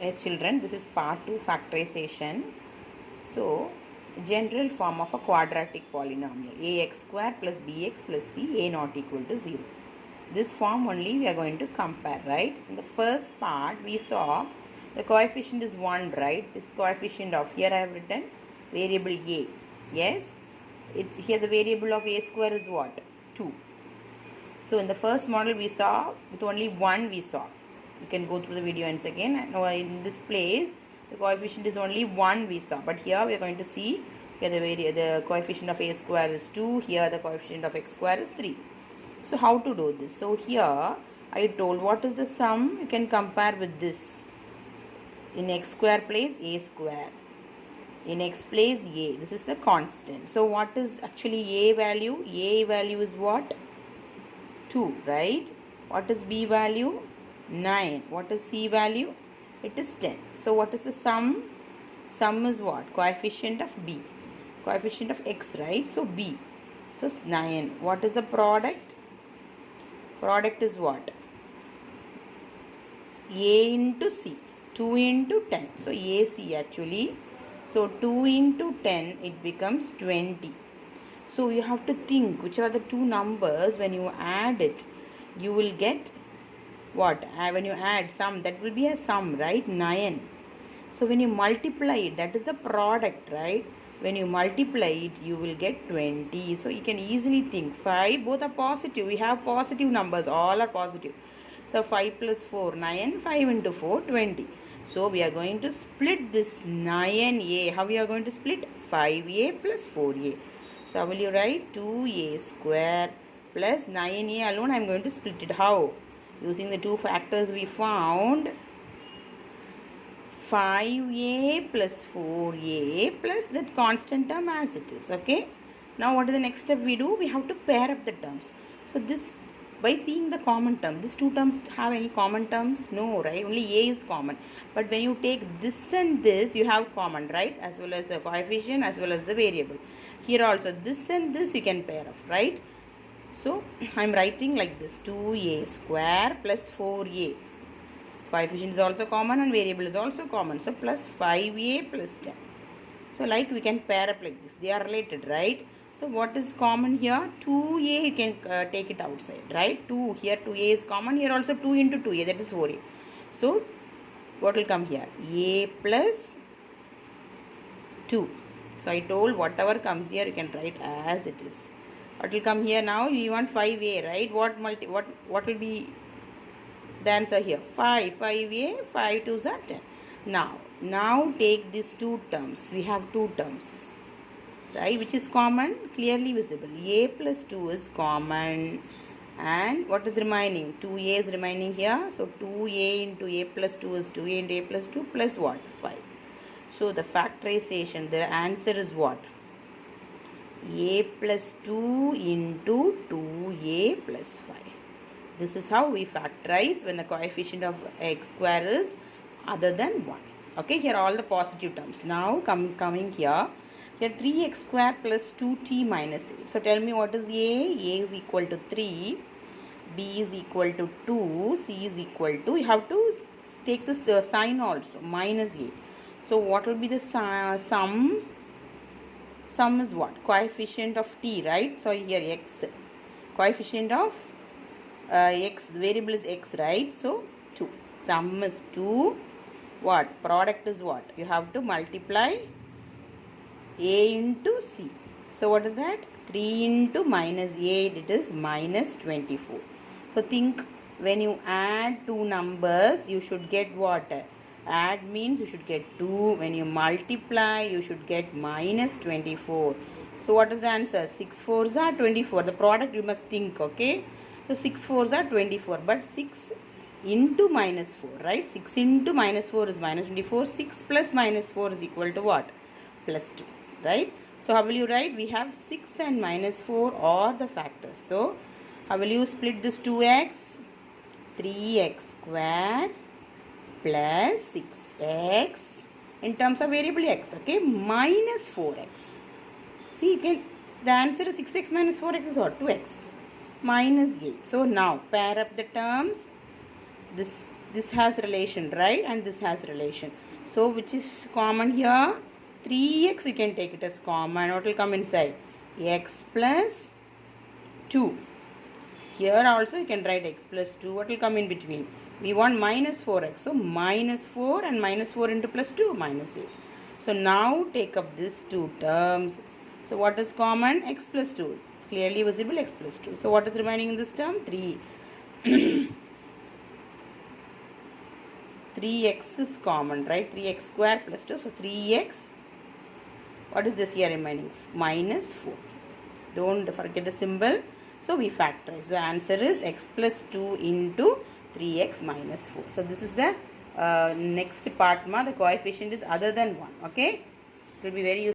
Yes, children, this is part 2 factorization. So, general form of a quadratic polynomial ax square plus bx plus c a not equal to 0. This form only we are going to compare, right? In the first part, we saw the coefficient is 1, right? This coefficient of, here I have written variable a. Yes, here the variable of a square is what? 2. So in the first model we saw with only 1 we saw. You can go through the video once again. And in this place the coefficient is only 1 we saw. But here we are going to see here the coefficient of a square is 2. Here the coefficient of x square is 3. So how to do this? So here I told what is the sum. You can compare with this. In x square place a square. In x place a. This is the constant. So what is actually a value? A value is what? 2, right? What is b value? 9. What is c value? It is 10. So what is the sum? Sum is what? Coefficient of b. Coefficient of x, right? So b. So 9. What is the product? Product is what? A into c. 2 into 10. So ac actually. So 2 into 10 it becomes 20. So you have to think which are the two numbers. When you add it, you will get what? When you add sum, that will be a sum, right? 9. So when you multiply it, that is the product, right? When you multiply it, you will get 20. So you can easily think 5, both are positive. We have positive numbers, all are positive. So 5 plus 4, 9, 5 into 4, 20. So we are going to split this 9a. How we are going to split? 5a plus 4a. So how will you write? 2a square plus 9a alone I am going to split it. How? Using the two factors we found. 5a plus 4a plus that constant term as it is. Okay. Now what is the next step we do? We have to pair up the terms. So this, by seeing the common term, these two terms have any common terms? No, right? Only a is common. But when you take this and this, you have common, right? As well as the coefficient as well as the variable. Here also this and this you can pair off, right? So I am writing like this: 2a square plus 4a. Coefficient is also common and variable is also common. So plus 5a plus 10. So like we can pair up like this. They are related, right? So what is common here? 2a you can take it outside, right? 2 here, 2a is common. Here also 2 into 2a, that is 4a. So what will come here? A plus 2. So I told whatever comes here you can write as it is. What will come here now? You want 5a, right? What will be the answer here? 5. 5a, 5 2s are 10. Now take these two terms. We have two terms, right? Which is common? Clearly visible. A plus 2 is common. And what is remaining? 2a is remaining here. So 2a into a plus 2 is 2a into a plus 2 plus what? 5. So the factorization, the answer is what? A plus 2 into 2a plus 5. This is how we factorize when the coefficient of x square is other than 1. Okay, here are all the positive terms. Now coming here 3x square plus 2t minus 8. So tell me what is a? A is equal to 3, b is equal to 2, c is equal to, you have to take this sign also, minus a. So what will be the sum? Sum is what? Coefficient of t, right? So here x. Coefficient of x, the variable is x, right? So 2. Sum is 2. What? Product is what? You have to multiply a into c. So what is that? 3 into minus 8, it is minus 24. So think, when you add two numbers, you should get what? Add means you should get 2. When you multiply, you should get minus 24. So what is the answer? 6 4s are 24. The product you must think, okay? So 6 4s are 24. But 6 into minus 4, right? 6 into minus 4 is minus 24. 6 plus minus 4 is equal to what? Plus 2, right? So how will you write? We have 6 and minus 4 are the factors. So how will you split this 2x? 3x square plus 6x in terms of variable x, okay, minus 4x. See, you can, the answer is 6x minus 4x is what? 2x minus 8. So now pair up the terms. This this has relation, right? And this has relation. So which is common here? 3x you can take it as common. What will come inside? X plus 2. Here also you can write x plus 2. What will come in between? We want minus 4x. So minus 4 and minus 4 into plus 2, minus 8. So now take up these two terms. So what is common? X plus 2. It's clearly visible, x plus 2. So what is remaining in this term? 3. 3x is common, right? 3x square plus 2. So 3x. What is this here remaining? Minus 4. Don't forget the symbol. So we factorize. The answer is x plus 2 into 3x minus 4. So this is the next part. The coefficient is other than 1. Okay. It will be very useful.